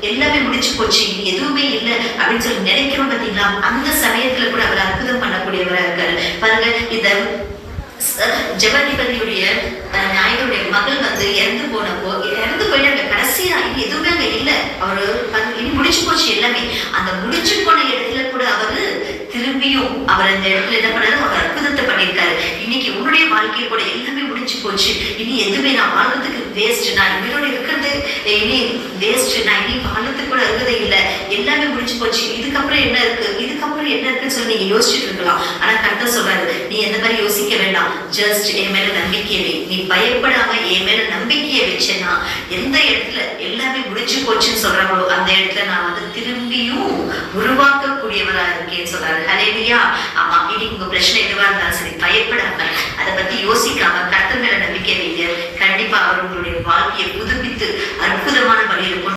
எல்லாமே முடிச்சு போச்சு, எதுவுமே இல்லை அப்படின்னு சொல்லி நினைக்கிறோம் பாத்தீங்களா, அந்த சமயத்துல கூட அவர் அற்புதம் பண்ணக்கூடியவரா இருக்காரு. பாருங்க, இந்த ஜெபதிபதியுடைய நாயகருடைய மகள் இறந்து போனப்போ, இறந்து போயிட்டாங்க, கடைசியா இனி எதுவுமே அங்க இல்ல, அவரு இனி முடிச்சு போச்சு எல்லாமே. அந்த முடிச்சு போன இடத்துல கூட அவரு திரும்பியும் அவர் அந்த இடத்துல என்ன பண்ணாரு, அவர் அற்புதத்தை பண்ணியிருக்காரு. இன்னைக்கு உன்னுடைய வாழ்க்கையை கூட எல்லாமே முடிச்சு போச்சு, இனி எதுவுமே நான் வாழ்றதுக்கு வேஸ்ட், நான் இவரோட இருக்கிறது இனி வேஸ்ட், நான் இனி வாழ்றதுக்கு கூட இருக்கிறதே இல்லை, எல்லாமே முடிச்சு போச்சு, இதுக்கப்புறம் என்ன இருக்கு, இதுக்கப்புறம் என்ன இருக்குன்னு சொல்லி நீங்க யோசிச்சுட்டு இருக்கலாம். ஆனா கர்த்தர் சொல்றாரு, நீ எந்த மாதிரி யோசிக்க வேண்டாம், ஜஸ்ட் என் மேல நம்பிக்கையை வை, நீ பயப்படாம என் மேல நம்பிக்கையை வச்சேன்னா எந்த இடத்துல எல்லாமே முடிச்சு போச்சுன்னு சொல்றாங்களோ அந்த இடத்துல நான் திரும்பியும் உருவாக்கக்கூடியவரா இருக்கேன்னு சொல்றாரு. ஹல்லேலூயா. ஆமா, இன்னைக்கு உங்க பிரச்சனை எதுவா இருந்தாலும் சரி, பயப்படாம அதை பத்தி யோசிக்காம கர்த்தர் மேல நம்பிக்கை வைங்க. கண்டிப்பா அவர் உங்களுடைய வாழ்க்கையை புதுப்பித்து அற்புதமான வழியில்